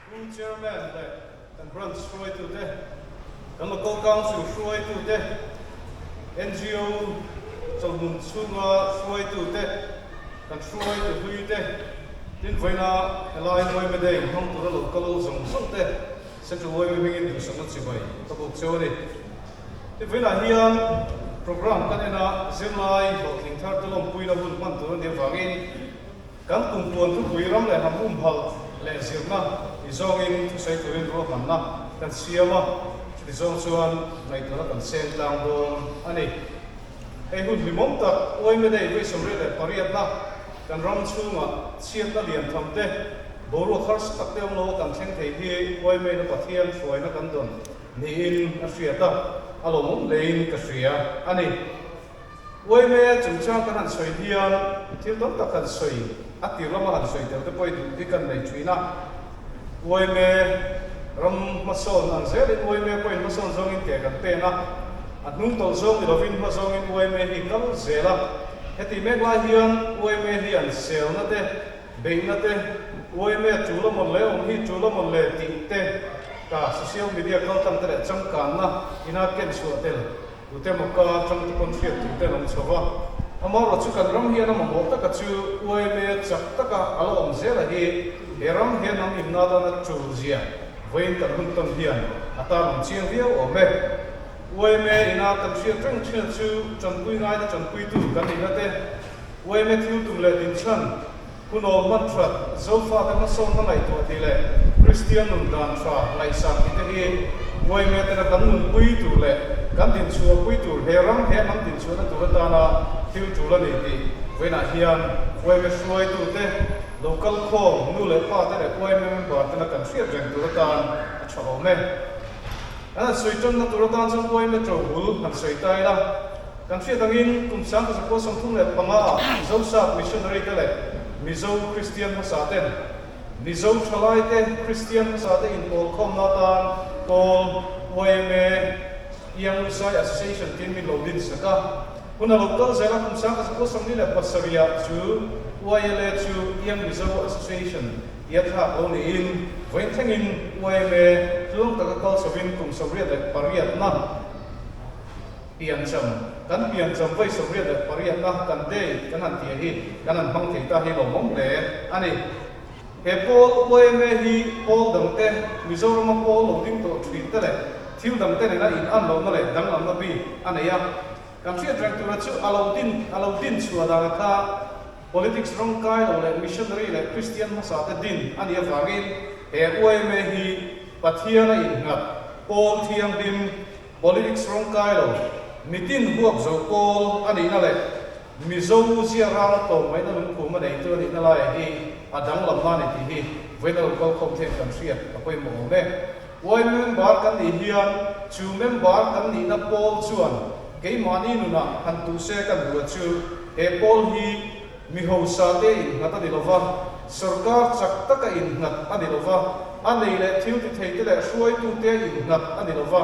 room chairman kan run shroi tu te kan local council shroi tu te NGO chawmun chunga shroi tu te kan shroi tu hui te tin voina elai moi me dei hong tu lo local zong song te central voi me ngin du sang chi bai ka bok chori tin voina hian program kan ena zimlai ho thing thar tu lom pui la bun man tu ne wangin kan kumpuan tu pui ram le hamum hal le zirna izongin sai tuin ro hamna kan siama izong chuan nai tu kan sen tlang don ani ei hun limom tak oi me dei ve somre le pariat na kan ram chunga chiat na lian thamte boru khars tak te lo kan theng thei hi oi me na pathian foi na kan don ni in a hriata alom lein ka hria ani oi me chungcha kan han soi hian thil dom tak kan soi ati lama han soi te poi du kan nei thuina oi me ram mason an zel oi me poi mason zong in ke kan pe na atnung tol zong lovin ma zong in oi me hi kal zela heti me la hian oi me hi an sel na te be na te oi me chula mon le om hi chula mon le ti te ka social media kal tam te chang kan na ina ken su tel ute mo ka chang tu kon fiat tu te nam chawa amaro chu kan ram hian am mo ta ka chu oi me chak ta ka alo om zela hi eram he nam imna da na chu zia voin kan hun ton hian ata nam chiang viau o me oi me ina kan sia tang chen chu chan pui ngai da chan pui tu kan ina te oi me thiu tum le din chan kuno mantra zofa ta ma son na lai to ti le christian nun dan tra lai sa ti te hi oi me te kan nun pui tu le kan din chu pui tu he ram he nam din chu na tu ta na thiu chu la ni ti voina hian oi me shroi tu te local khom nu le pa te le oi me ba ta na kan sia reng tu ta chho me ana soi chon na tur tan chon oi me tro hul han soi tai la kan sia dangin kum sang ka ko som thung le panga zo sa missionary te le mizo christian ma sa ten mizo chalai te christian ma sa te in pol khom na tan pol oi me yang sai association tin mi lo din saka kuna local zela kum sang ka ko som ni le pasaria chu oi le chu yang mizo association yatha only in when thangin oi me tlung ta ka sovin kum sovriat le pariat na pian cham kan pian cham vai sovriat le pariat na kan de kan an ti hi kan an hang thei ta hi lo mom le ani he pol oi me hi pol dang te mizoram pol lo ding to thri te le thil dang te na in an lo na le dang lam na bi anaya kan sia drang tu chu alautin chu da kha politics rong kai lo le missionary le christian ma sa te din ani avangin he oi me hi pathiana in ngat pol thiang dim politics rong kai lo mitin huak zo pol ani na le mizo zia ra to mai na lung khum ma dei tu ni na lai hi adang lam na ni ti hi vedo ko khom the kan sia apoi mo me oi member kan ni hian chu member kan ni na pol chuan ke mani nu na han tu se kan du chu he pol hi mi ho sa te in ngata di lova sarkar chak taka in ngat ani lova ani le thiu ti thei te le shuai tu te in ngat ani lova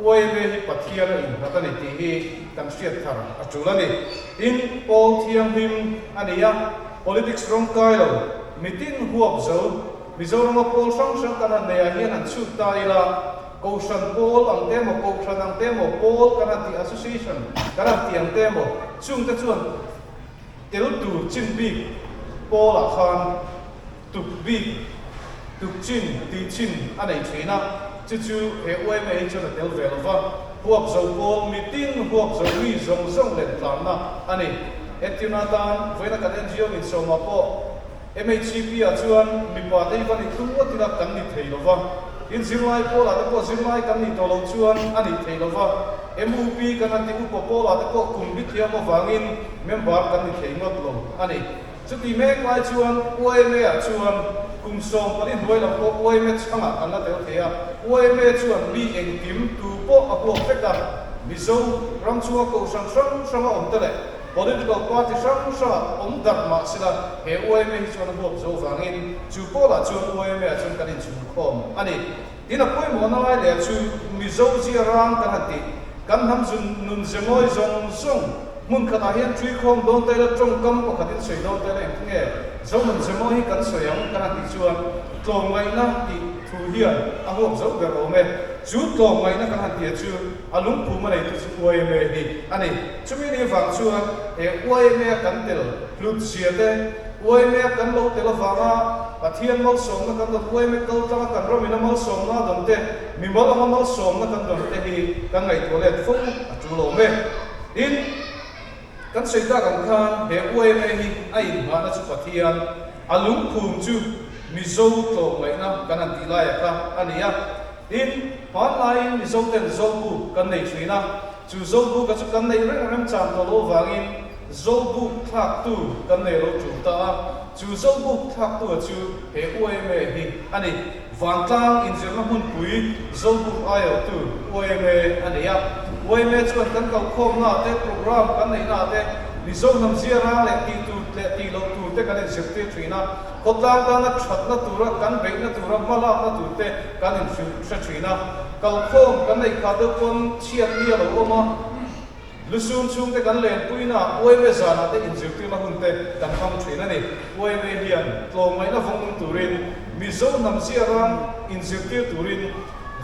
oi me hi pathian in ngata ni ti hi kan siat thar achulani in pol thiam him ania politics rong kai lo mitin huap zo mizoram pol sang sang kan an ya hian an chu ta ila Koshan Pol ang temo Koshan ang temo Pol kana ti association kana ti ang temo chung te chuan tel tu chin bi pol a khan tuk bi tuk chin ti chin anei thina chu chu he oi me chu na tel velova huap zo pol mitin huap zo wi zong zong len tlan na ani etina tan voina kan NGO min so ma po MHCP a chuan mi pa dei van i thu atira kan ni theilova in zirlai pola te ko zirlai kan ni to lo chuan ani theilova MUP kan an ti u pola te ko kumbi thiam awangin member kan ni theingot lo ani chuti me klai chuan oi me a chuan kum som palin hoi la ko oi me changa an la tel thea oi me chuan bi eng kim tu po a po fekta mizo ram chuwa ko sang sang sang om tele political party sang sang om dat ma sila he oi me chuan bo zo wangin chu pola chuan oi me a chuan kan in chu khom ani ina poi mo na lai le chu mizo ji rang kan ati kan ham zun nun zengoi zong zong mun khata hian chui khom don te la trong kam ko khatin soi don te la eng nge zo mun zemo hi kan soyang kan ti chuan tlom ngai na ti thu hian a hop zo ber o me chu tlom ngai na kan ti chu alung pu ma nei tu chu oi me hi ani chumi ni wang chuan e oi me kan tel lut sia te oi me kan lo te la wanga pathian mal som na kan oi me kal ta kan ro mina mal som na dam te mi mal mal som na kan dam te hi kan ngai to le fu a chu lo me in kan sei ta kan khan he oi me hi ai ma na chu pathian alung khum chu mi zo to mai na kan an ti lai ka ania in online mi zo ten zo bu kan nei thina chu zo bu ka chu kan nei reng rem cham to lo wangin zo bu thak tu kan nei lo chu ta chu zo bu thak tu chu he oi me hi ani van tang in je na hun pui zo bu ayo tu oi me ania oi me chu kan kal khom na te program kan nei na te mi zo nam zia ra le ti tu le ti lo tu te kan se te thina ko tang ta na that na tu ra kan be na tu ra mala na tu te kan in se thina kal khom kan nei kha de kon chiat ni lo ma lusun chung te kan len puina oi me za na te in je te ma hun te kan kham thina ni oi me hian tlom mai na phong turin mi zo nam zia ra in je te turin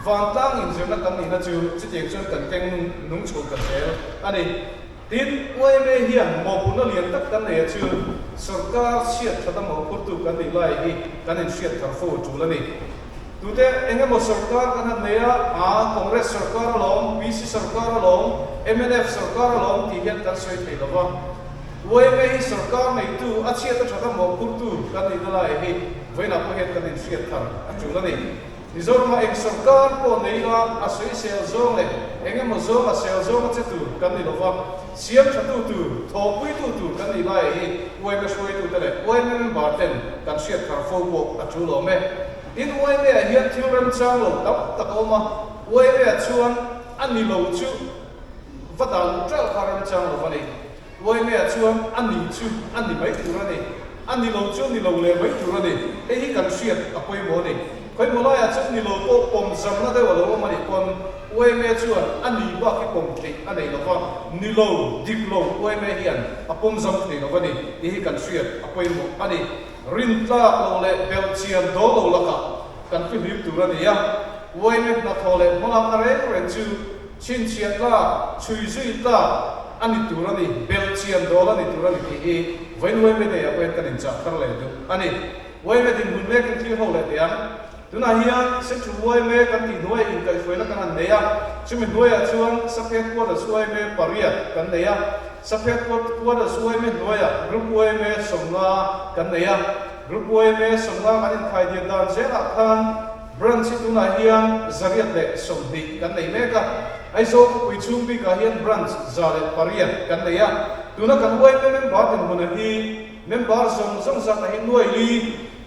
van tang in je na kan ni na chu chi te chon kan keng nung chu kan el ani tin oi me hian mo pu na lian tak kan ne chu sarkar siat thata mo pu tu kan ni lai hi kan in siat thar fo chu la ni tu te enge mo sarkar kan ne ya a congress sarkar lom pc sarkar lom mnf sarkar lom ti hian kan soi thei lawa oi me hi sarkar nei tu a siat thata mo pu tu kan ni lai hi voina po het kan in siat thar a chu la ni Nizorma ek sarkar po neila asoi sel zong le enge mo zong a sel zong che tu kan ni lova siam chatu tu thopui tu kan ni lai hi oi me shoi tu tele oi me barten kan siat thar fo bo a chu lo me in oi me a hian thiuram chang lo tap takoma oi me a chuan ani lo chu vadal tral kharam chang lo vani oi me a chuan ani chu ani mai tu ra ni ani lo chu ni lo le mai tu ra ni e hi kan siat a poi mo ni koi mo lai a chu ni lo po pom zam na de wa lo ma ni kon oi me chuan ani ba ki pom te anei lo wa ni lo dik lo oi me hian a pom zam te lo wani e hi kan siat a poi mo ani rin tla lo le bel chian do lo la ka kan fi hip tu ra ni ya oi me na thole mo la na re chu chin chian la chui zui la ani tu ra ni bel chian do la ni tu ra ni e vain oi me de ya pen kan in cha thar le du ani oi me din hun me kan thi ho le ya tuna hian se chu oi me kan ti noi in kai foi na kan an neya chumi noi a chuan saphet ko da suai me paria kan neya saphet ko da suai me noya group oi me somna kan neya group oi me somna kan in khai dia dan se la khan branch tuna hian zariat le somdi kan nei me ka ai zo pui chung bi ka hian branch zale paria kan neya tuna kan oi me member tin buna hi member som sa ta hin noi li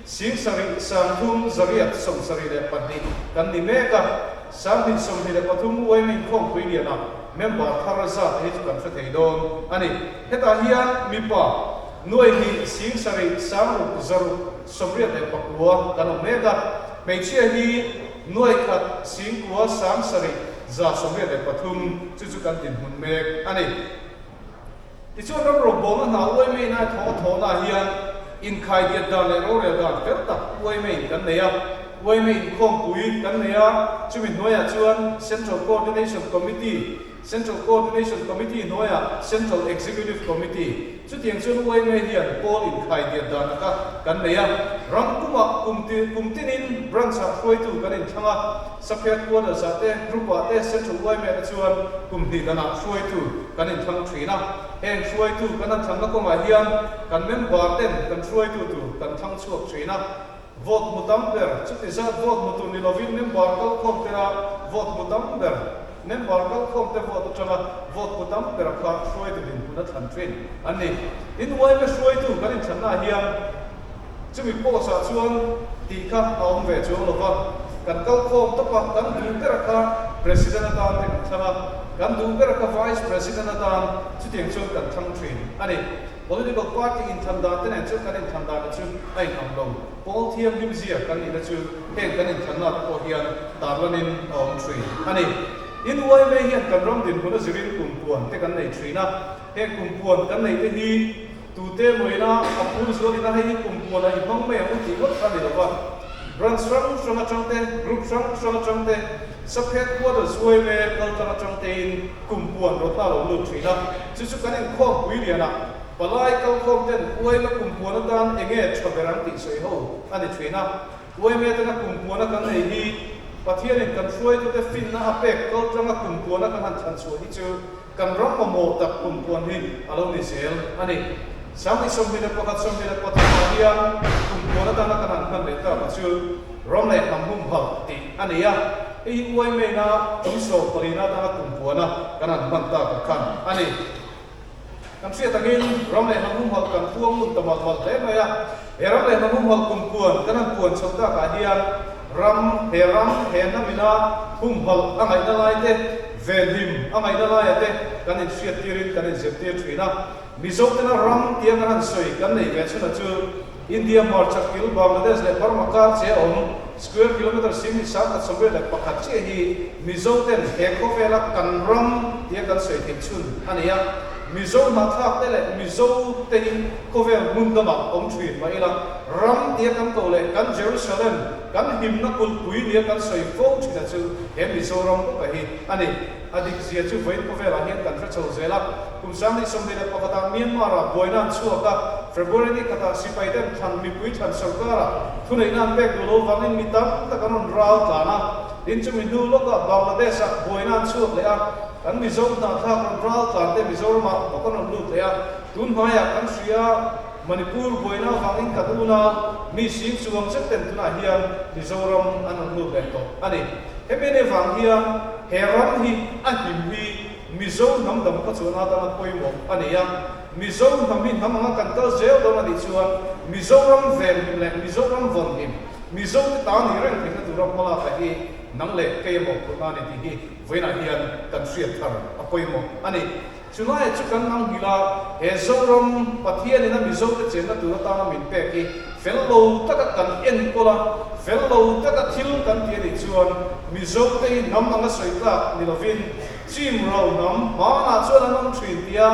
sing sari samthum zariat som sari le padi kan ni me ka samthi som le pathum oi me khom pui dia na member tharaza he kan fa thei don ani heta hian mi pa noi hi sing sari samu zaru somriat le pakwa kan me ka me chia hi noi khat sing kwa sam sari za somriat le pathum chu kan tin hun me ani ti chu ram ro bo na oi me na tho na hian in khai dia dan le ro le dan fer tak oi me kan ne ya oi me khom pui kan ne ya chumin noya chuan central coordination committee noya central executive committee chu tiang chuan oi me hian pol in khai dia dan ka kan ne ya ram kuma kumtin in branch a khoi tu kan in thanga saphet ko da sa te group a te central oi me chuan kumti dana khoi tu kan in thang thina heng khoi tu kan thang na ko ma hian kan member ten kan khoi tu kan thang chuak thina vote mutam ber chuti za vote mutu ni lovin member kal khom tera vote mutam ber member kal khom te vote chama vote mutam ber kha khoi tu din puna than train ani in wai me khoi tu kan in thana hian chumi po sa chuan ti kha aum ve chu lo wa kan kal khom to pa kan du ter kha president atan te chama kan du ber ka vice president atan chu tiang chu kan thang train ani political party in thanda ten chu kan in thanda chu ai am lo pol thiam lim zia kan in chu heng kan in thanda ko hian tarlanin om train ani in wai me hian kan rom din huna zirin kum puan te kan nei trina he kumpuan kan nei te hi tu te moina apul zo ina hi kumpuan ai bang me u ti got kan ni lawa ran strong strong changte group strong changte saphet ko do suai me kal ta changte in kumpuan ro ta lo lu thina chu chu kan en kho pui liana palai kal khom ten uai na kumpuan dan enge choberan ti soi ho ani thina uai me ta kumpuan kan nei hi pathian in kan suai tu te fin na apek kal changa kumpuan kan han chan suai hi chu kan ram mo tak kumpuan hi alo ni sel ani sami sombina pakat hian kumpuan dan kan han le ta chu rom le ham hum ha ti ani ya ei uai me na so parina ta kumpuan kan han man ta kan ani kan sia tangin rom le ham hum ha kan puang mun ta mal le ma ya ram le ham hum ha kumpuan kan han puan chota ka hian ram he na mina hum hal angai na lai te velim angai na lai te kan in sia tirin kan in zeptir thina mizo tena ram tiang ran soi kan nei ve chuna chu India marchak kil Bangladesh le Burma kar che square kilometer simi sa ka sombe le pakhat che hi mizo ten he ko vela kan ram tiang kan soi thik chun ania mizo na thak te le mizo te ko vel mundama thrin ma ila ram tiang kan ko le kan Jerusalem kan himna kul pui lia kan soi fo thina chu he mizo ram ko hi ani adik zia chu voin ko vela hian kan ra chho zela kum sam ni sombe le pakata Myanmar a boina chu ka February ni kata sipai den than mi pui than sarkara thunai nan bek lo wangin mi tam ta kanon rao tana din chu min du lo ka Bangladesh a boina chu le a kan mi zo na tha kan rao tan te mi zo ma kanon lu le a tun haya kan sia Manipur boina wangin kaduna mi sing chuang chek ten tuna hian Mizoram anon lu le to ani hebene wang hian heram hi ahim hi mizo nam dam ka chuna ta na poimo ani ya mizo namin hamanga kan ka zeo do na di chuan Mizoram vel him le Mizoram von him mizo ta ni reng thing tu ram mala ka hi nang le ke mo ko na ni hi voina hian kan sia thar a poimo ani chunai chukan nang hila he zoram pathian ina mizo te chen na tu ta na min pe ki fellow ta ka kan en kola fellow ta ka thil kan ti ni chuan mizo te nam anga soita ni lovin chim ro nam ma na chuan nam thrin tia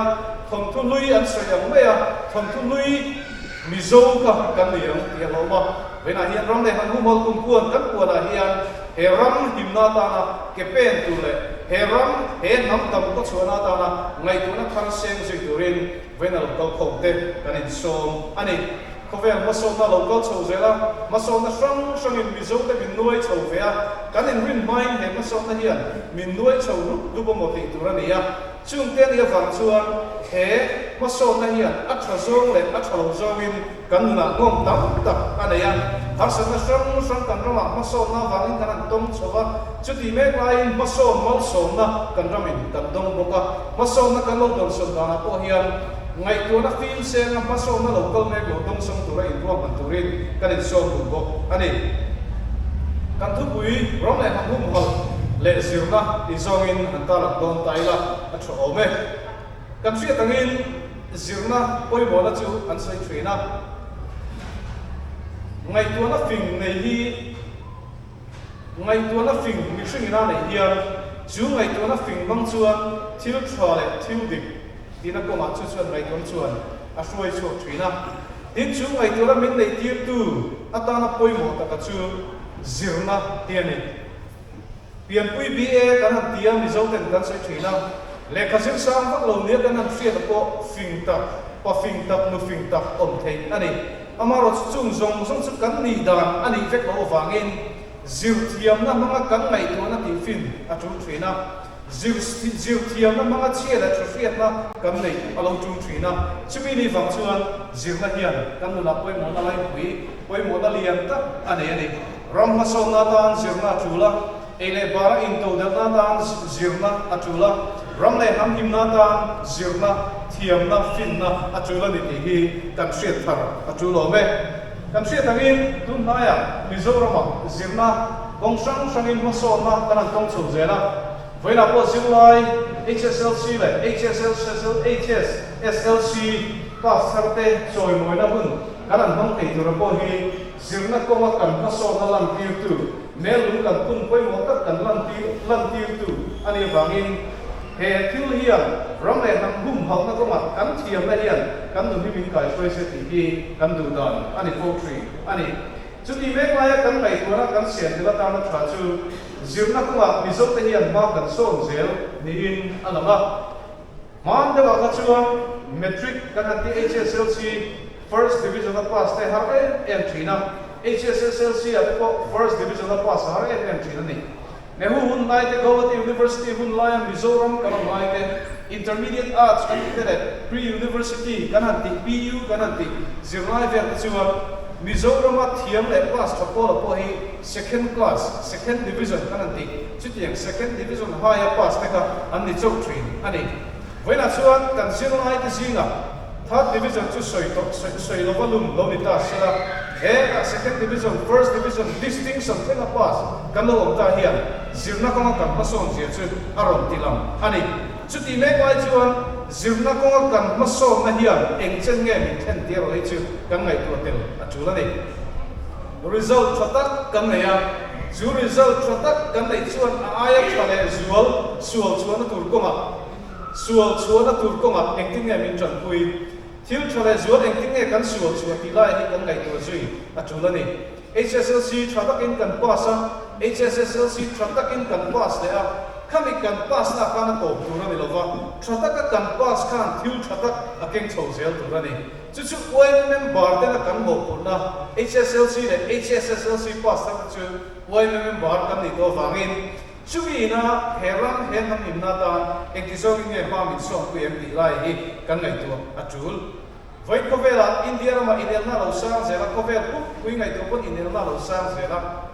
thom tu lui an soyang me a thom tu lui mizo ka kan ni ang tia lo ma vena hian ram le han humol kum puan kan puan a hian he ram himna ta na ke pen tu le he ram he nam tam ko chuana ta na ngai tu na thar seng zui turin vena lo kal khom te kan in som ani khovel maso na lo kal chho zela maso na sang in mizo te min nuai chho ve a kan in rin mai he maso na hian min nuai chho lu bo mo te turani ya chung te ni wang chuan he maso na hian a tha zong le a tha lo zong in kan na ngom tam tak anaya har san na sang kan rama maso na wangin kan tom chowa chuti me lain maso mal som na kan ramin kan dong boka maso na kan lo dong son na po hian ngai tu na film se na maso na local me go dong song tu ra in ro man turin kan in som bo ani kan tu pui rom le hang hum hol le zirna izongin antala don taila atho ome kan sia tangin zirna poi bola chu an sai thina ngai tu na phing nei hi ngai tu na phing mi hring ina nei hian chu ngai tu na phing bang chuan thil thwa le thil dik tina ko ma chu chuan ngai kon chuan a suai chu thina tin chu ngai tu na min nei tir tu atana poi mo ta ka chu zirna tiani pian pui ba kan han tiang mi zo ten kan sai thina le khazil sang vak lo ne kan han fia ko phing ta pa phing tap nu phing tap om thei ani amaro chung zong chu kan ni dan ani vek lo wangin zir thiam na manga kan ngai to na ti fin a chu thina zir thiam na manga chia la thriat na kan nei alo chu thina chumi ni wang chuan zir na hian kan nu la poi mo na lai poi mo na lian ta ani ram ma so na dan zir na chula ele bara in to da na dan zirna atula ram le ham him na dan zirna thiam na fin na atula ni hi kan hriat thar atulo me kan hriat angin tun na ya Mizoram zirna kong sang in maso na kan tong chu zela voina po zilai HSLC le HSLC pas sarte choi moina bun kan hong thei tur po hi zirna ko ma kan maso na lam tir tu nelung kan pun poi mo tak kan lan tir tu ani wangin he thil hian ram le nam hum hau na ko ma kan thiam na hian kan du mi kai soi se ti hi kan du dan ani poetry ani chuti mek lai kan kai tu na kan sian dila ta na tha chu zirna ko ma mizo te hian ma kan so zel ni in alama man de wa ka chuan metric kan ti HSLC first division na pass te har entry na HSLC at first division na pass har entry na ni ne hun lai te Gauhati University hun lai Mizoram kan lai te intermediate arts kan te pre university kan ti PU kan ti zirnai ver chuan Mizoram a thiam le class thapol po hi second class second division kan ti chutiang second division higher pass te ka an ni chok train ani voina chuan kan zirnai te zinga third division chu soi lo balum lo ni ta sala second division first division distinction te na pass kan lo ta hian zirna ko kan mason je chu aron tilam ani chuti me kwai chuan zirna ko kan mason na hian eng chen nge mi then ti ro chu kan ngai tu tel a chu la ni result thatak kan ne ya chu result thatak kan nei chuan aya thale sual chuan tur ko ma sual chuan tur ko ma eng ting nge min chan pui thil thale zuat eng ting nge kan sual chuan ti lai hi kan ngai tu zui a chu la ni HSLC thatakin kan pasa HSLC thatakin kan pas le a khami kan pas na kan ko pura ni lova thataka kan pas kan thil thatak a keng chho zel tu ra ni chu chu oil member te na kan mo puna HSLC le HSLC pas ta chu oil member kan ni to wangin chuwi na heran hen nam in na ta ek ti so nge ma min so ku em ti lai hi kan ngai tu a chul voi ko vela India ma inel na lo sang zela ko vel ku ngai tu pon inel na lo sang zela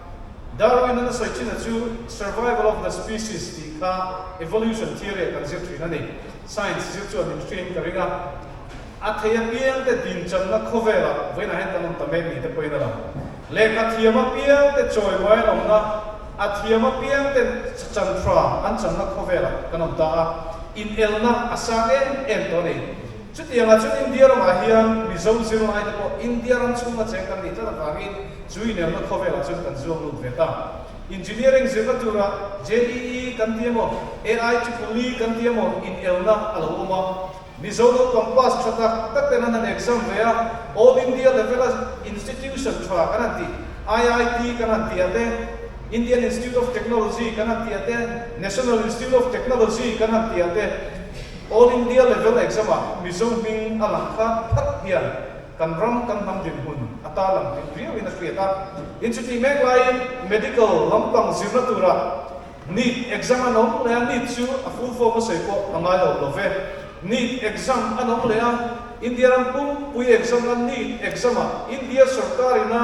Darwin na so china chu survival of the species ti ka evolution theory kan zir thina ni science zir chu min train karinga athaya piang te din chan na ko vela voi na hen tan ta me ni te poina la le ka thiama piang te choi wai lo na athiama piang te chan thra an chan na ko vela kan ta in elna asang en to ni chuti anga chu India ro ma hian mizo zil mai te po India ran chu ma cheng kan ni ta wangin chui ne na khovela chu kan zo lu veta engineering zela tura JEE kan tiamo AI chukuli kan tiamo in elna aloma mizo no compass chata tak te na exam vea all India level institution tra kanati IIT kanati ate Indian Institute of Technology kanati ate National Institute of Technology kanati ate all India level exam mizo ming alangkha thak hian kan ram kan ham din hun atalang din riu in Australia institute mek lai medical lampang zirnatura NEET exam anom le NEET chu a full form se ko angai lo ve NEET exam anom le India ram pum pui exam na NEET exam India sarkar na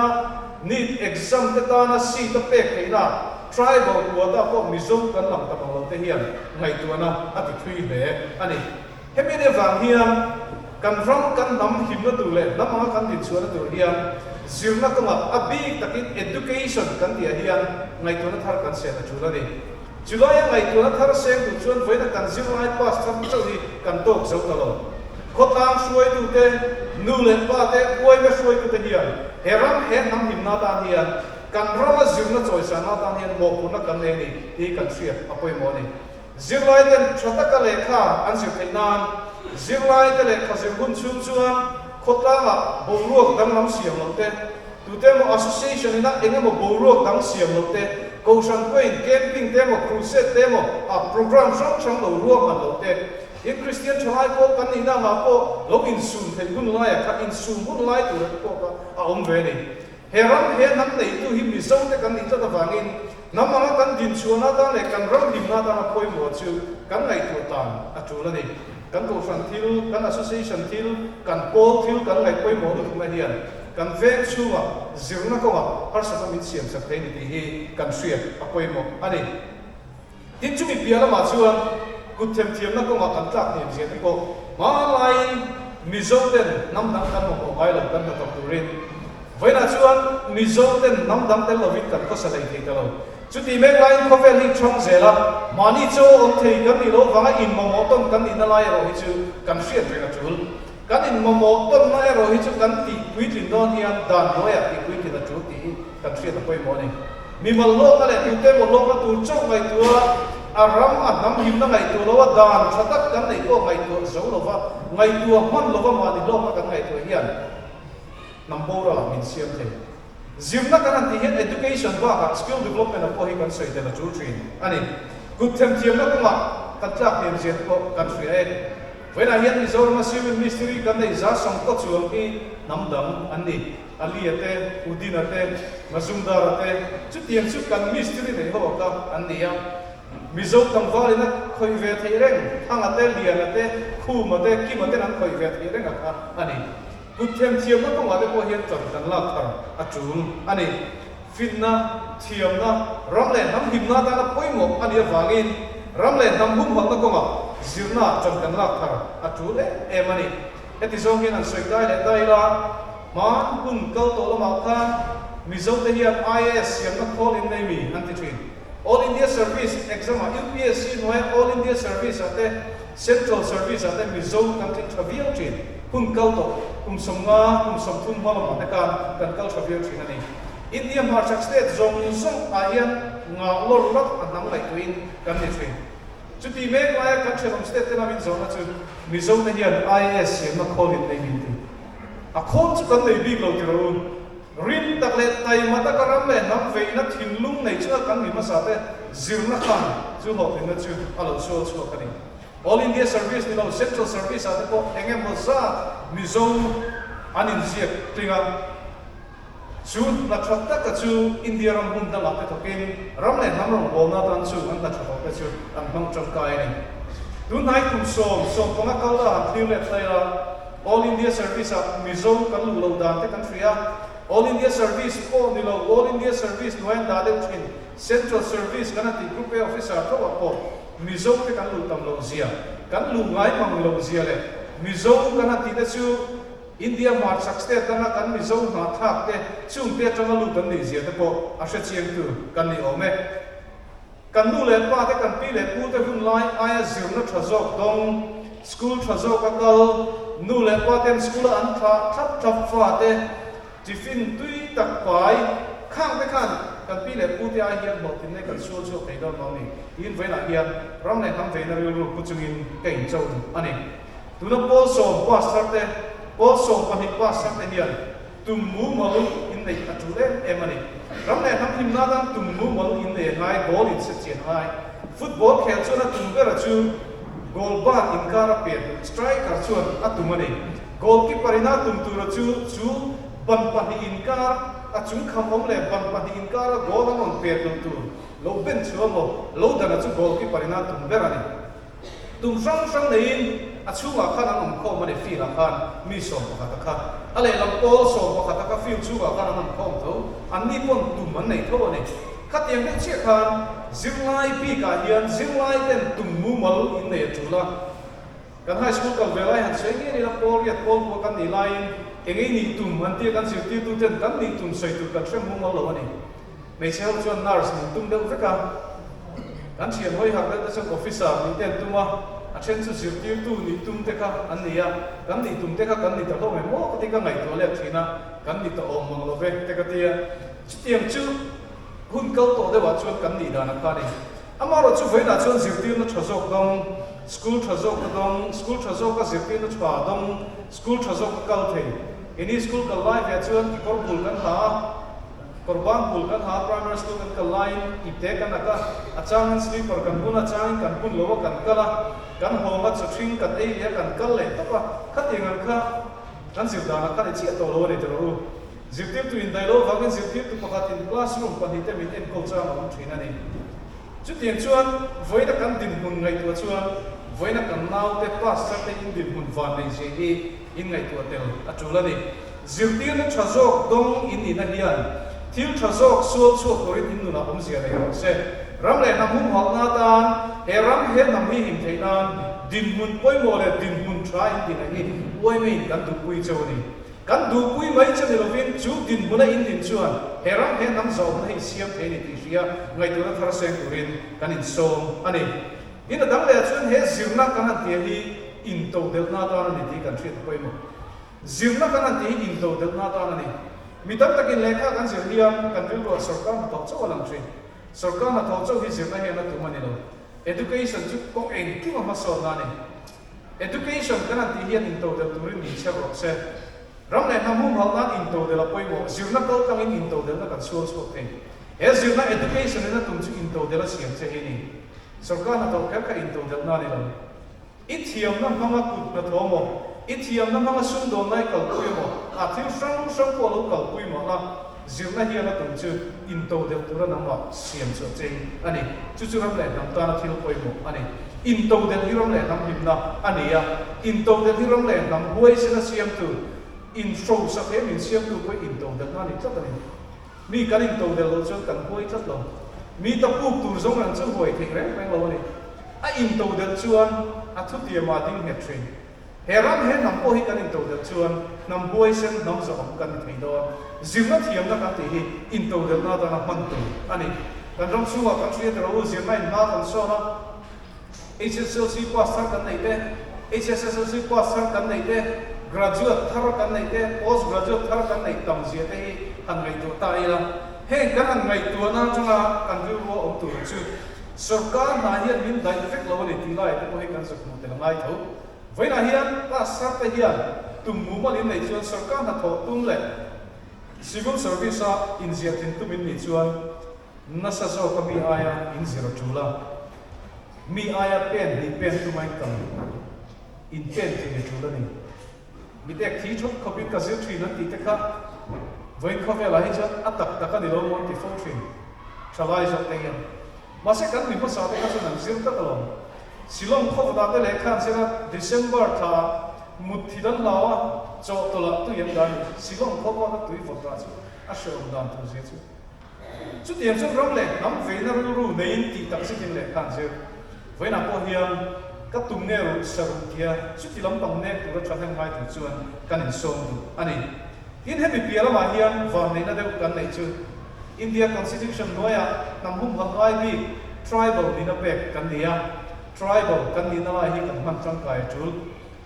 NEET exam te ta na si ta pek na tribal quota ko mizo kan lam ta lo te hian ngai tu na ati thui le ani hemi ne wang hian kan ram kan nam him na tu le nama kan din chuan tu hian zirna kama abi takin education kan dia hian ngai tu na thar kan se na chula ni chula ya ngai tu na thar se tu chuan voina kan zirnai pas tham chau ni kan tok zo ta lo khotang suai tu te nu le pa te oi me suai tu te hian heram he nam him na ta hian kan rama zirna choi sa na ta hian mo puna kan ne ni ti kan sia apoi mo ni zirlai ten thataka le kha an zir thainan zirlai te le khazir hun chu chuan khotanga boruak dang lam siam lote tute mo association ina enga mo boruak dang siam lote Ocean Point camping demo crusade demo a program sang lo ruam an lote in Christian chalai ko kan ina ma ko lo in sun thai hun lai ka in sun hun lai tu ko ka a om ve ni heram he nam nei tu hi mi zong te kan ni ta wangin nam ma kan din chuana ta le kan ram dim na ta na poi mo chu kan ngai tu tan a chu la ni kan ko san thil kan association thil kan pol thil kan ngai poi mo tu ma hian kan vek chuwa zirna ko har sa min siam sa thei ni ti hi kan suya a poi mo ani tin chu mi piala ma chuan gut them thiam na ko ma kan tlak ni je ko ma lai mizo ten nam dang kan mo mobile kan ta tu rin voina chuan mizo ten nam dang tel lovin kan ko sa lai thei ta lo chuti mek line khovel hi chong zela mani cho on thei kan ni lo wanga in mo tom kan ni na lai ro hi chu kan fiat ve na chul kan in mo tom na ro hi chu kan ti pui tin don hian dan lo ya ti pui ti na chu ti kan fiat na poi mo ni mi mal lo ka le tu te mo lo ka tu chong mai tu aram nam him na ngai tu lo dan thatak kan nei ko ngai tu zo lo wa ngai tu man lo wa ma di lo ma kan ngai tu hian number la min siam the zimna kan ti hian education wa ka skill development of hi kan sei te la chu trin ani good them thiam na ko ma kan tlak nem jet ko kan sui ai when I hear Mizoram civil ministry kan nei za song ko chuang ki namdam ani ali ate udin ate mazumdar ate chu tiang chu kan ministry nei ho ka ani ya mizo kam valina khoi ve thei reng thang ate lian ate khu mate ki mate nan khoi ve thei reng ka ani good them thiam na ko ma de ko hian chon kan la thar achum ani finna thiam na ramle nam himna ta na poimo ani wangin ramle nam hum hol na ko ma zirna chon kan lak thar atule emani etizong in an soikai le daila man kun kal to lama kha mizo te hian IAS yam na call in nei mi anti thin all India service exam UPSC no all India service ate central service ate mizo kan tin thavial thin kun kal to somnga som thum hol ma kan kal thavial thin ani India Marchak state zong song ayan nga lor rat anam lai twin kan ni thin chuti me lai kan chelom state na min zona chu mizo na hian IAS yam na call in nei mi ti a khon chu kan nei big lo ti ro rin tak le tai mata karam le nam ve na thin lung nei chu kan mi ma sa te zirna khan chu ho tin na chu alo so chu kan ni all India service ni lo central service ate ko engem mo za mizo anin ziak tinga chu na thatta ka chu India ram hum da la te thokin ram le nam ram bol na tan chu an ta thatta ka chu an hang chang kai ni tu nai kum som ko na kal da thil le thai la all India service of mizo kan lu lo dan te country a all India service ko ni lo all India service no en da de thin central service kan ti group officer to ko mizo te kan lu tam lo zia kan lu ngai mang lo zia le mizo kan ti te chu India Marchak state na kan mizo na thak te chung te chang lu tan ni zia te ko a she chiang tu kan ni ome kan lu le pa te kan pi le pu te hun lai aya zir na thazok dong school thazok ka kal nu le pa ten school an tha thap fa te tiffin tui tak pai khang te khan kan pi le pu te a hian bo tin ne kan so so kai don ma ni in ve na hian ram le ham ve na ru pu chung in kai chau ani tu na pol so pastor te also pahit pa sa tenian tummu malu in nei atule emani ramne ham himna dan tummu malu in nei ngai goal in se chen hai football khel chuna tumbera chu goal ba in kara pe striker chun atumani goalkeeper ina tumtura chu ban pahi in kar achung khamom le ban pahi in kara goal on pe tu lo ben chu mo lo dana chu goalkeeper ina tumbera ni tum sang nein achunga khan an kho mane fi la khan mi som pakhat kha ale lam pol som pakhat ka fi chuga khan an khom tho an ni pon tum man nei tho ne khat yang de che khan zirlai pi ka hian zirlai ten tum mu mal in ne chula kan high school ka velai han se nge ni la pol ya pol ko kan ni line engei ni tum an ti kan sir ti tu ten kan ni tum sai tu kan sem mu mal lo ni me chel chuan nurse ni tum de ka kan chian hoi hak da sang officer ni ten tuma a chen chu sir ti tu ni tum te ka an ni ya kan ni tum te ka kan ni ta lo me mo ka ti ka ngai to le thina kan ni to om mong lo ve te ka ti ya tiang chu hun kal to de wa chuan kan ni da na ka ni amaro chu ve na chuan sir ti na thazok dong school thazok dong school thazok ka sir ti na chwa dong school thazok kal the ini school ka lai ve chuan ki kor bul kan ha korban pul kan ha primary school kan ka line ite kan aka achang sleeper kan buna chang kan pun lo kan kala kan honga chhing kan ei ya kan kal le tapa khatingan kha kan sir da na kan chi to lo ne tro zirtip tu in dailo wangin zirtip tu pakhat in classroom pan hite mit en culture ma thina ni chu tiang chuan voina kan din hun ngai tu chuan voina kan nau te pastor te in din hun van nei je hi in ngai tu tel achula ni zirtir na chazok dong in ina hian thil thazok sual chuak korin in na om zia nei se ram le nam hum hol na tan he ram he nam hi him theinan din mun poi mo le din mun try in din hi oi me kan du pui chau ni kan du pui mai chani lovin chu din muna in din chuan he ram he nam zo na hi siam the ni ti ria ngai tu na thar se korin kan in som ani in dang le chuan he zirna kan ti hi in to del na ta ni ti kan thit poi mo zirna kan ti in to del na ta ni mitam takin lekha kan zirliam kan vil ro sarkar na to chaw lang thin sarkar na to chaw hi zirna he na tu mani lo education chu ko eng ki ma so na ni education kana ti hian in to de turin ni che ro se ram le na mu hal na in to de la poi mo zirna kal kang in to de na kan so so thing e zirna education na tum chu in to de la siam che he ni sarkar na to ka in to de na ni lo ithiam na manga kut na thomo ithiam na manga sum do nai kal pui mo a thil sang ko lo kal pui mo na zirna hian na tum chu in to de tura na ma siam so che ani chu chu ram le nam ta na thil poi mo ani in to de hiram le nam him na ani ya in to de hiram le nam huai se na siam tu in so sa he min siam tu ko in to de na ni chat ani mi kan in to de lo chu kan huai chat lo mi ta pu tu zong ran chu huai thing re bang lo ni a in to de chuan a thu ti ma ding he train heram he nam po hi kan in to de chuan nam huai sen nam zo kan thei do zimna thiam na ka ti hi in to de na da na man tu ani kan ram chu wa kan chu de ro zimna in na kan so na HSLC pass kan nei te HSLC pass kan nei te graduate thar kan nei te post graduate thar kan nei tam zia te hi han ngai to ta ila he kan han ngai to na chunga kan ru ro om tu chu sarkar na hian min dai fek lo ni ti lai ko he kan sak mu te ngai tho vai na hian ta sa te hian tum mu ma ni nei chuan sarkar na tho tum le civil service a in zia tin tu min ni chuan na sa zo ka mi aya in zero chula mi aya pen ni pen tu mai kam in pen ti ni chula ni mi tek thi chok copy ka zil thi na ti te kha voi kho ve la hi cha atak ta ka ni lo mon ti fo thi chalai jok te yan ma se kan mi pa sa te ka so nan zil ta lo silong kho da te le khan se na December tha mut thi dan lawa cho to la tu yan dan silong kho ba tu i fo ta chu a sho dan tu je chu chu tiam chu rom le nam ve na ru nei in ti tak sikin le khan se với nào có hiền các tung nêu sầu kia chút thì lắm bằng nêu tụi nó cho thêm hai thằng chuan căn hình sông anh ấy hiện hết bị bịa là mà hiền và này nó đều căn này chứ India Constitution nói à nằm hung hăng ai đi tribal đi nó bẹt căn đi à tribal căn đi nó ai hi căn mang trong cái chú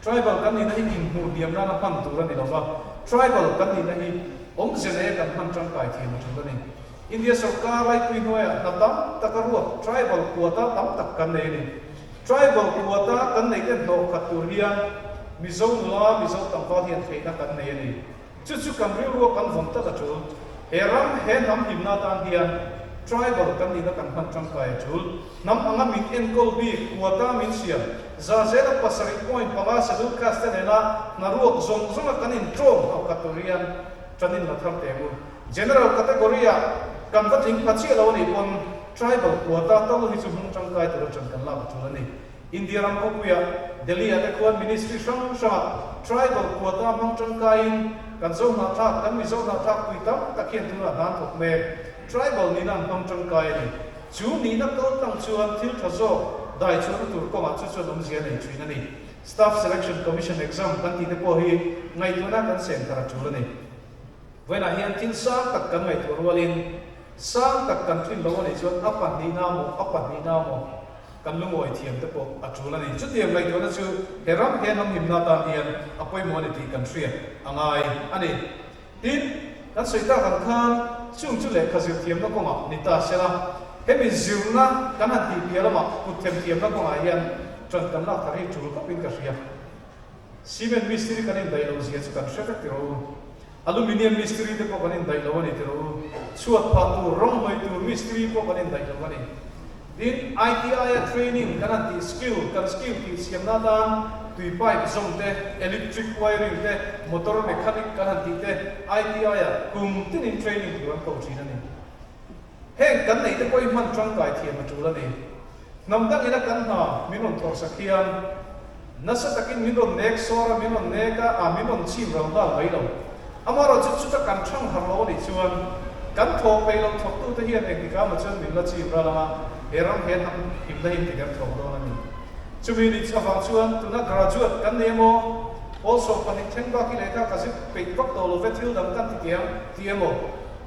tribal căn đi nó hi hình hồn điểm ra nó mang tụi nó đi đâu vào tribal căn đi nó hi ông sẽ này căn mang trong cái thì nó chúng nó này India sarkar lai tui noya na tam takarua tribal quota tam tak kan nei ni tribal quota kan nei ten no khatur hian mizo la mizo tangwa hian theina kan nei ni chu chu kan ru kan vom ta ka chu heram he nam himna tan hian tribal kan ni na kan han tang kai chu nam anga min enkol bi quota min sia za zela pasari point panga schedule caste na ruak zong zong kan in trom au katurian chanin la tham te mu general category kan ta thing pachi lo ni pon tribal quota to hi chu hung chang kai to chang kan la chu ni India ram ko puya Delhi ate khuan ministry sang sa tribal quota hung chang kai kan zo na tha kan mi zo na tha pui tam ta khian tu na dan thok me tribal ni na hung chang kai ni chu ni na ko tang chuan thil tha zo dai chu tur ko ma chu chu dum zia nei chui na ni staff selection commission exam kan ti te po hi ngai tu na kan sen kara chu ni when I hear thil sang tak kan ngai tu rualin sang tak kan thin lo ni chuan apan ni na mo kan lu ngoi thiam te po a chula ni chu tiam lai to na chu heram he nam him na ta hian apoi mo ni ti kan thria angai ani tin kan soita kan khan chung chu le khazil thiam na ko ma ni ta sela he mi ziuna kan han ti pia lama put thiam na ko ma hian tran kan la thari chul ko pin ka ria cement mystery kan in dai lo zia chu kan shaka ti ro aluminium mystery te po kan in dai lo ni ti ro chuat pha tu rong hoi tu mystery po kan in dai lo ni din ITI training kan ti skill ti siam na dan tui pipe zong te electric wiring te motor mechanic kan ti te ITI kum tin in training ti wan ko chi na ni he kan nei te koi man trang kai thiam ma chu la ni nam dang ina kan na minon thor sakhian nasa takin minon nek sora minon neka a minon chim ro da lai lo amaro chu ta kan thang har lo ni chuan kan tho pe lo thok tu te hian ek ka ma chuan min la chim ra la eram he nam him la him ti kan thok do na ni chumi ni chawa chuan tu na graduate kan nemo also panik thengba ki leka ka zip pe pak to lo vetil dam kan ti tiam tiamo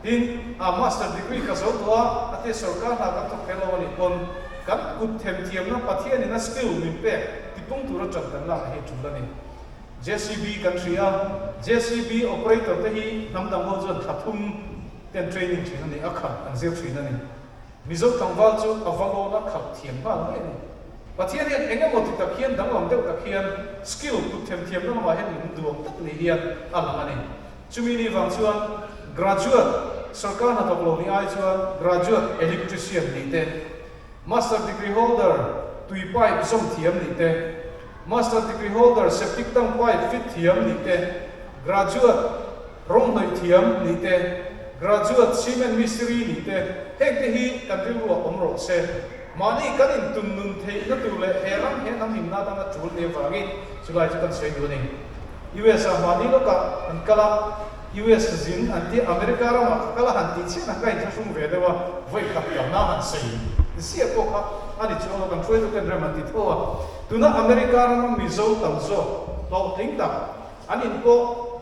in a master degree ka zo to ate sarkar na ka thok pelo ni kon kan kut them thiam na pathian ni na skill min pe ti pung tu ra chan kan la he chu la ni JCB kan ria JCB operator te hi nam dam ho zon thathum ten training chin ni akha an zeu chin ni mizo tangwal chu avango na khal thiam ba ngai ni pathian hian enga moti takhian danglam deuh takhian skill tu them na ma hen min duam tak ni hian alang ani chumi ni wang chuan graduate sarkar na toklo ni ai chuan graduate electrician ni te master degree holder tui pipe som thiam ni te master degree holder septic tank pipe fit thiam ni te graduate rong noi thiam ni te graduate cement mystery ni te hek te hi kan ri ro om ro se mani kan in tun nun thei na tu le heram he nam him na ta na chul ne wangi chulai chu kan sei du ni US mani lo ka an kala US zin anti America ra ma kala han ti chi na kai thasum ve dewa voi kap ka na han sei sia ko kha ani chu lo kan troi tu kan ram ti thowa tuna America ra ma mizo tam zo lo ting ta anin ko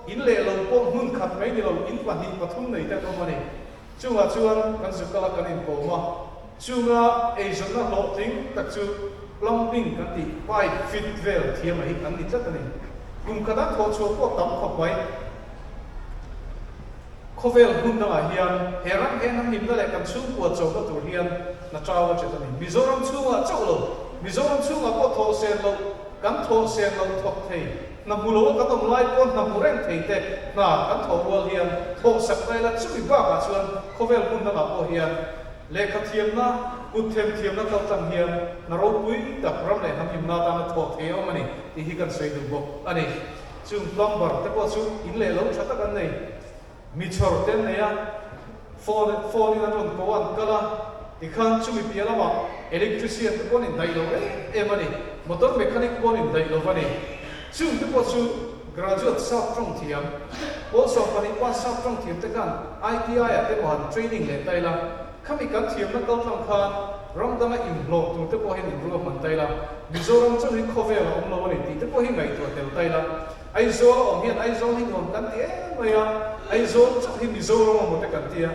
in le lo ko hun khat mai ni lo in pa hin pathum nei ta ko mani chunga chuan kan su kala kan in ko ma chunga Asian na lo ting tak chu plumbing kan ti pipe fit vel thiam ai kan ni chat ani kum kada tho chu ko tam khop bai khovel hun da hian heram he nam him da le kan chu ko chaw ka tur hian na chawa chet ani mizoram chunga chaw lo mizoram chunga ko tho sen lo kan tho sen lo thok thei na bulo ka tom lai pon na bureng thei te na kan tho wal hian tho sak lai la chu ba ka chuan khovel hun da ko hian le ka thiam na ut thiam na kal tam hian na ro pui ta pram le ham him na ta na tho thei o mani ti hi kan sei du bo ani chung plumber te ko chu in le lo thata kan nei mi chor ten ne ya phone na ron ko an kala ti khan chu mi piala ma electrician te kon in dai lo e mani motor mechanic kon in dai lo mani chung te ko chu graduate sub trong thiam also pani one sub trong thiam te kan ITI at te han training le tai la khami kan thiam na kal tham khan ram dama in block tu te ko hin in ro man tai la mizoram chu ri khove la om lo ni ti te ko hi ngai to tel tai la ai zo om hian ai zo hin on kan ti e maya ai zo chu hi mizoram mo te kan ti a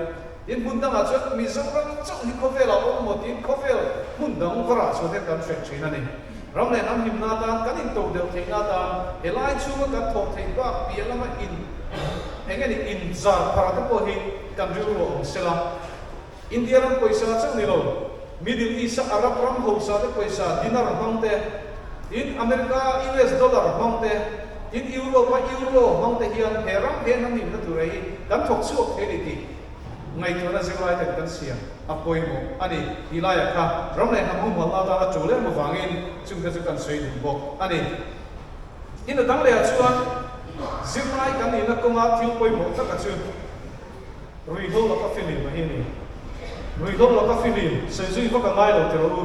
in bun dang a chu mizoram chu hi khove la om mo ti khove bun dang vara chu te kan fen china ni ram le nam him na ta kan in to del thei na ta elai chu ka tho thei ba pi la ma in engani in zar para te ko hi kan ru ro om sela India ram paisa chang ni lo Middle East Arab ram ho sa te paisa dinar hang te in America US dollar hang te in euro hang te hian heram he nam ni na tu rei kan thok chu ok ni ti ngai to na zilai te kan sia apoi mo ani hilaya kha ram le nam mo la ta chu le mo wangin chung ka chu kan sei du bo ani in dang le chuan zilai kan ni na ko ma thil poi mo ta ka chu rui ho la ka feeling ma hi ni Rui dom la ka filim sai zui va ka ngai lo te ro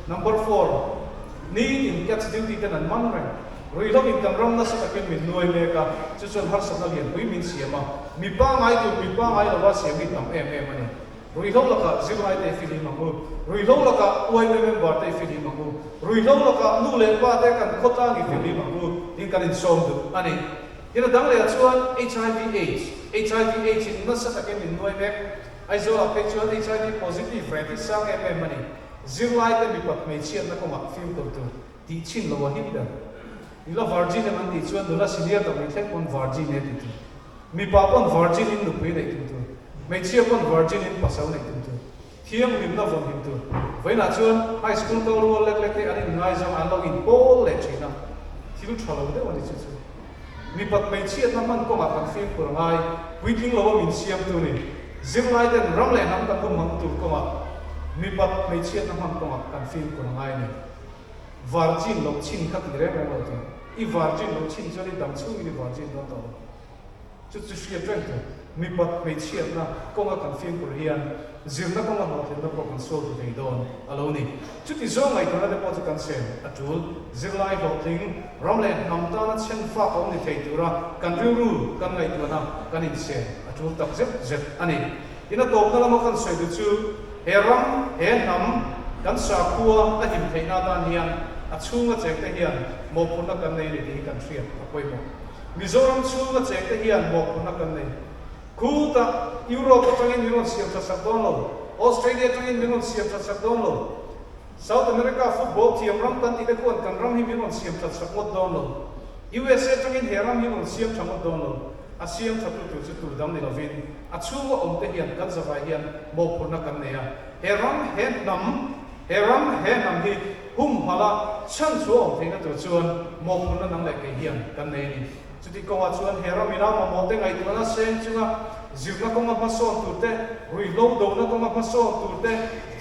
number 4 ni in catch duty ten an man reng rui dom in tam ram na sa takin min nuai me ka chu chon har sa na lian pui min siama mi pa ngai lo wa siam mi tam em ani rui dom la ka zilai te filim ma rui dom la ka uai me member te filim ma rui dom la ka nu le pa te kan khota ngi filim ma in kan in som du ani ina dang le chuan HIV AIDS in na sa takin min nuai me ai zo a picture HIV positive friend sang em mani zilai te mi pat me chian na ko ma film ko tu ti chin lo hin da ila virgin man ti chuan dula senior to mi thek kon virgin ne ti mi pa kon virgin in lu pe nei tu me chia kon virgin in pasau nei tu thiam lim na von hin tu vai na chuan high school ko ro lek te ani ngai jam an log in pol le china thilu thalo de wani chu mi pat me chian na man ko ma kan film ko ngai weekling lo min siam tu ni zilai den ram le nam ka kum mang tu ko ma mi pat me chiat na man ko ma kan film ko ngai ni virgin lo chin kha ti re me lo tu I virgin lo chin chali dam chu ni virgin lo to chu chu shia trend mi pat me chiat na ko ma kan film ko hian zir na ko ma ho na ko kan so tu dei don alo ni chu ti zo ngai to na de po chu kan sem atul zilai lo thing ram le nam ta na chen fa ko ni thei tu ra kan ru kan ngai tu na kan in se atul tak zet ani ina to na ma kan sei du chu heram he nam kan sa khua a him thei na ta hian a chunga chek te hian mo phun na kan nei ni ti kan thriat a poi mo mizoram chunga chek te hian mo phun na kan nei khu ta Europe tangin miron siam sa sakdon lo Australia tangin miron siam sa sakdon lo South America football team ram tan ti te kon kan ram hi miron siam sa sakmot don lo USA tangin heram miron siam chamot don lo asiam thatu tu chu tu dam ni lovin achu om te hian kan zawai hian mo phuna kan neya heram he nam hi hum hala chan chu om thena tu chuan mo phuna nang le ke hian kan nei ni chuti ko wa chuan heram ina ma mo te ngai tu na sen chunga zirna ko ma pason tu te rui lo do na ko ma pason tu te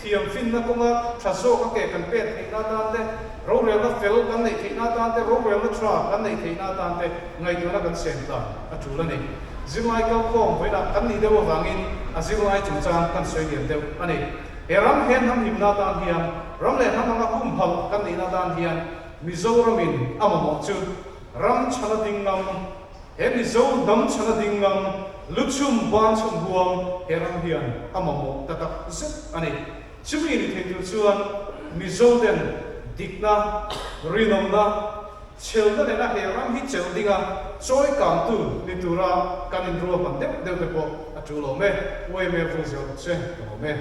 thiam fin na ko ma thaso ka ke kan pet thei na ta te ro re na fel kan nei thei na ta te ro re na tra kan nei thei na ta te ngai tu na kan sen ta a chu la ni zilai ka ko voi na kan ni de wa wangin a zilai chung chang kan soi liam de ani heram hen ham him na ta hian ram le ham ma kum hal kan ni na ta hian mizoramin amamo chu ram chana ding nam he mizo dam chana ding nam luchum ban chum buang heram hian amamo tata zet ani chumi ni thei tu chuan mizo den dikna rinom na chelda le na heram hi cheldinga choi kam tu ni tura kanin ro pan de po atu lo me we me fu zo che lo me